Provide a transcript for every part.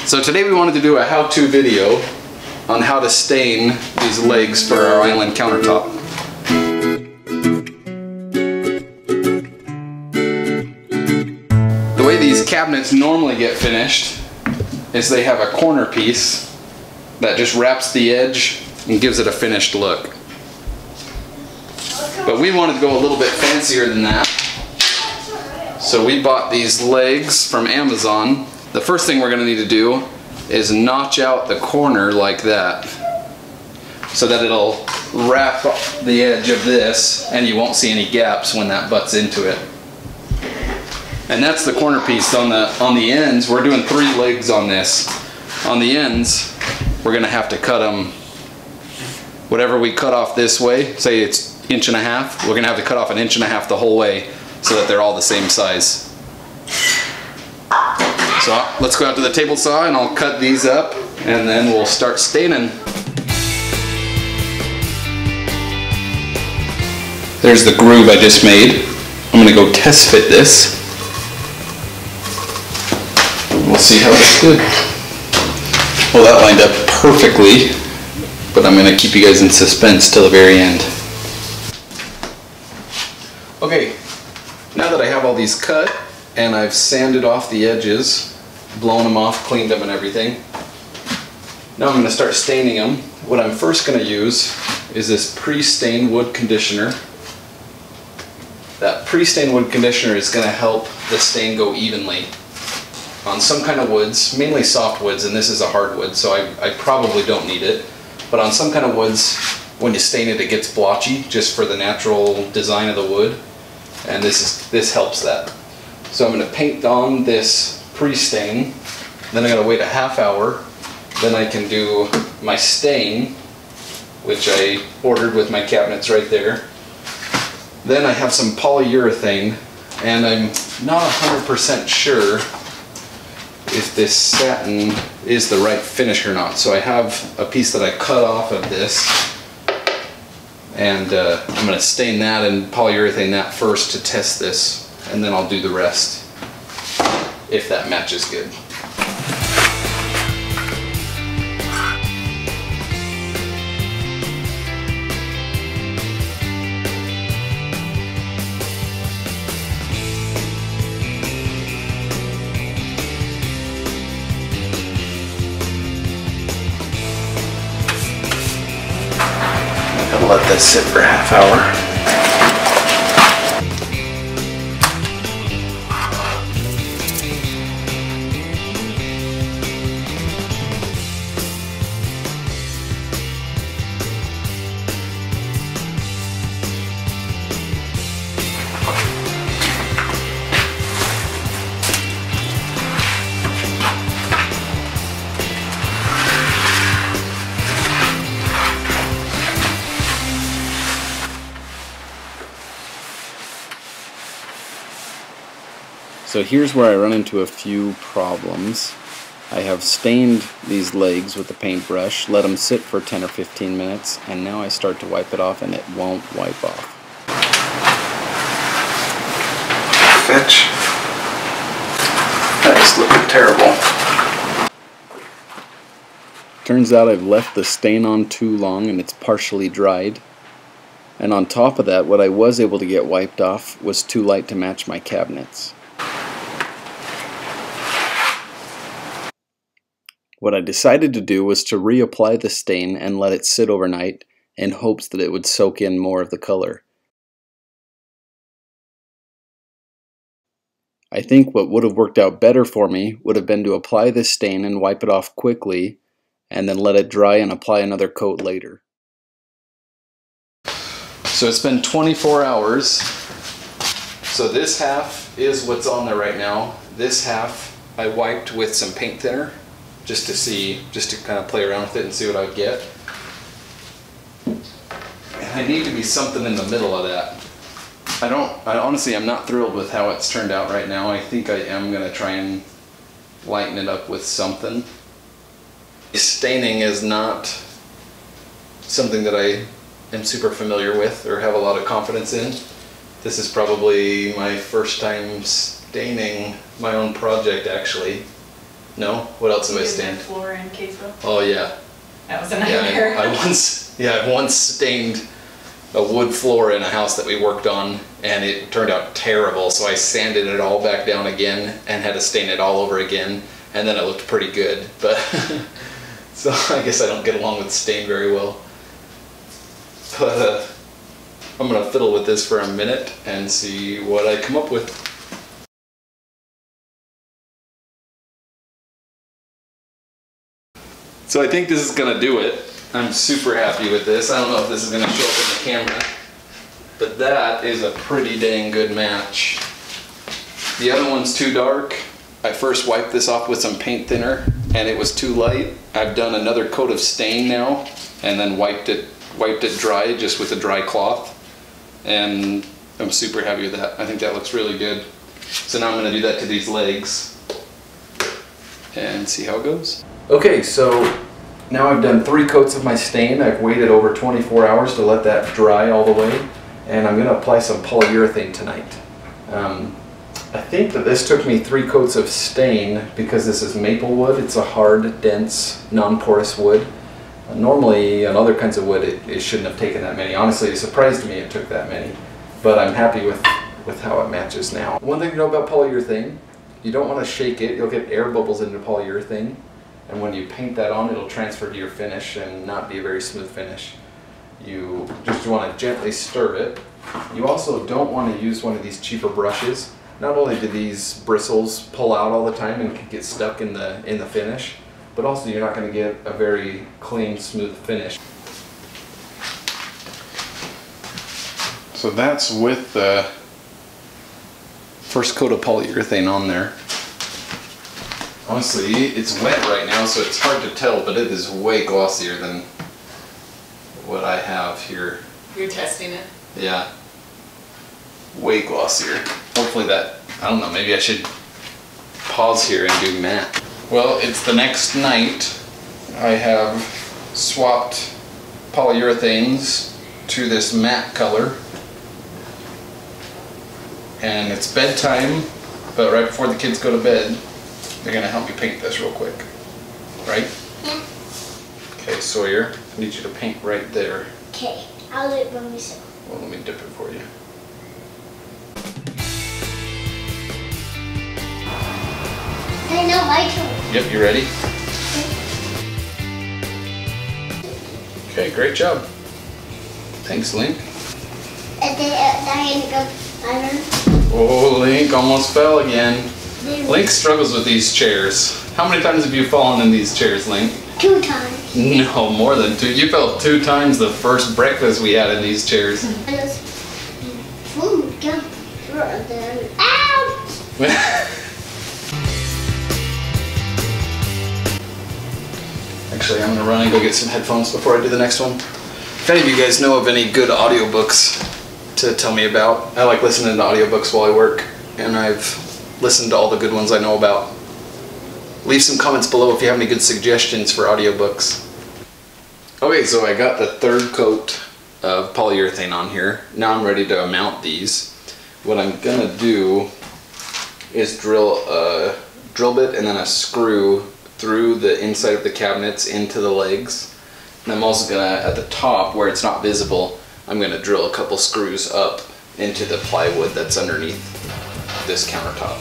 So today we wanted to do a how-to video on how to stain these legs for our island countertop. The way these cabinets normally get finished is they have a corner piece that just wraps the edge and gives it a finished look. But we wanted to go a little bit fancier than that. So we bought these legs from Amazon. The first thing we're going to need to do is notch out the corner like that so that it'll wrap the edge of this and you won't see any gaps when that butts into it. And that's the corner piece. On the ends, we're doing 3 legs on this. On the ends, we're going to have to cut them, whatever we cut off this way, say it's 1.5 inches, we're going to have to cut off 1.5 inches the whole way so that they're all the same size. So let's go out to the table saw and I'll cut these up and then we'll start staining. There's the groove I just made. I'm going to go test fit this. We'll see how it's good. Well, that lined up perfectly, but I'm going to keep you guys in suspense till the very end. Okay, now that I have all these cut and I've sanded off the edges, blown them off, cleaned them and everything, now I'm going to start staining them. What I'm first going to use is this pre-stained wood conditioner. That pre-stained wood conditioner is going to help the stain go evenly on some kind of woods, mainly soft woods, and this is a hardwood, so I probably don't need it. But on some kind of woods, when you stain it, it gets blotchy just for the natural design of the wood, and this helps that. So I'm going to paint on this pre-stain, then I'm going to wait a half hour, then I can do my stain, which I ordered with my cabinets right there. Then I have some polyurethane, and I'm not 100% sure if this satin is the right finish or not. So I have a piece that I cut off of this, and I'm going to stain that and polyurethane that first to test this, and then I'll do the rest if that matches good. Let this sit for a half hour. So here's where I run into a few problems. I have stained these legs with the paintbrush, let them sit for 10 or 15 minutes, and now I start to wipe it off and it won't wipe off. Fetch. That is looking terrible. Turns out I've left the stain on too long and it's partially dried. And on top of that, what I was able to get wiped off was too light to match my cabinets. What I decided to do was to reapply the stain and let it sit overnight in hopes that it would soak in more of the color. I think what would have worked out better for me would have been to apply this stain and wipe it off quickly and then let it dry and apply another coat later. So it's been 24 hours. So this half is what's on there right now. This half I wiped with some paint thinner just to kind of play around with it and see what I get. And I need to be something in the middle of that. Honestly, I'm not thrilled with how it's turned out right now. I think I am going to try and lighten it up with something. Staining is not something that I am super familiar with or have a lot of confidence in. This is probably my first time staining my own project, actually. No? What else have I The stained? floor in Kaysville. Oh yeah. That was a nightmare. I once stained a wood floor in a house that we worked on, and it turned out terrible, so I sanded it all back down again and had to stain it all over again, and then it looked pretty good. But so I guess I don't get along with stain very well. But I'm gonna fiddle with this for a minute and see what I come up with. So I think this is gonna do it. I'm super happy with this. I don't know if this is gonna show up in the camera, but that is a pretty dang good match. The other one's too dark. I first wiped this off with some paint thinner and it was too light. I've done another coat of stain now and then wiped it dry just with a dry cloth, and I'm super happy with that. I think that looks really good. So now I'm gonna do that to these legs and see how it goes. Okay, so now I've done 3 coats of my stain. I've waited over 24 hours to let that dry all the way, and I'm gonna apply some polyurethane tonight. I think that this took me 3 coats of stain because this is maple wood. It's a hard, dense, non-porous wood. Normally on other kinds of wood it shouldn't have taken that many. Honestly, it surprised me it took that many, but I'm happy with how it matches now. One thing to know about polyurethane, you don't want to shake it. You'll get air bubbles into polyurethane, and when you paint that on, it'll transfer to your finish and not be a very smooth finish. You just want to gently stir it. You also don't want to use one of these cheaper brushes. Not only do these bristles pull out all the time and can get stuck in the finish, but also you're not going to get a very clean, smooth finish. So that's with the first coat of polyurethane on there. Honestly, it's wet right now, so it's hard to tell, but it is way glossier than what I have here. You're testing it? Yeah. Way glossier. Hopefully that, I don't know, maybe I should pause here and do matte. Well, it's the next night. I have swapped polyurethanes to this matte color. And it's bedtime, but right before the kids go to bed, they're gonna help me paint this real quick. Right? Yeah. Okay, Sawyer, I need you to paint right there. Okay, I'll do it by myself. Well, let me dip it for you. Okay, now my turn. Yep, you ready? Okay, great job. Thanks, Link. And then Diane goes, I learned. Oh, Link almost fell again. Link struggles with these chairs. How many times have you fallen in these chairs, Link? 2 times. No, more than 2. You fell 2 times the first breakfast we had in these chairs. And it's, boom, jump, then, ow! Actually, I'm gonna run and go get some headphones before I do the next one. If any of you guys know of any good audiobooks to tell me about, I like listening to audiobooks while I work, and I've listened to all the good ones I know about. Leave some comments below if you have any good suggestions for audiobooks. Okay, so I got the 3rd coat of polyurethane on here. Now I'm ready to mount these. What I'm gonna do is drill a drill bit and then a screw through the inside of the cabinets into the legs. And I'm also gonna, at the top where it's not visible, I'm gonna drill a couple screws up into the plywood that's underneath this countertop.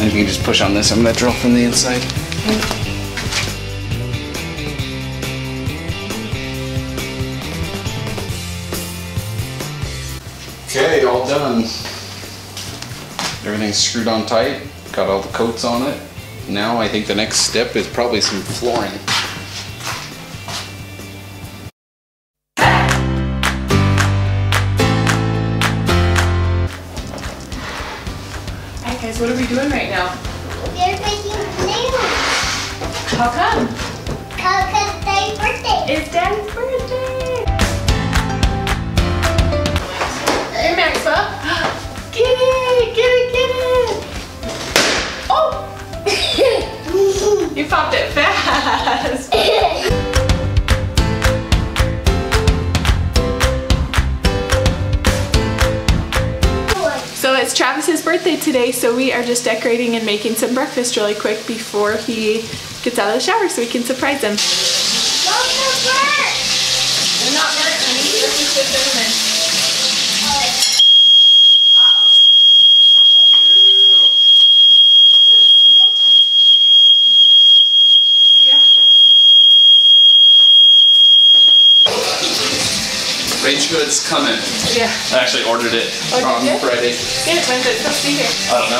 And you can just push on this. I'm gonna drill from the inside. Okay, all done. Everything's screwed on tight. Got all the coats on it. Now I think the next step is probably some flooring. Alright guys, what are we doing right now? We're making nails. How come? Because Daddy's birthday. It's Daddy's birthday! Hey Maxwell! Get it! Get it! Get it! Oh! You popped it fast! birthday today, so we are just decorating and making some breakfast really quick before he gets out of the shower so we can surprise him. They're not burnt, honey. This is the cinnamon. Range goods coming. Yeah. I actually ordered it on Friday. Good. When's it supposed to be here? I don't know.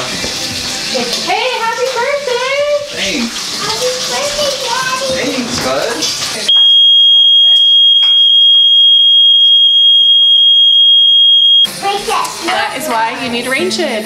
Hey, happy birthday! Thanks. Happy birthday, Daddy! Thanks, bud. Princess. That is why you need a rain shed.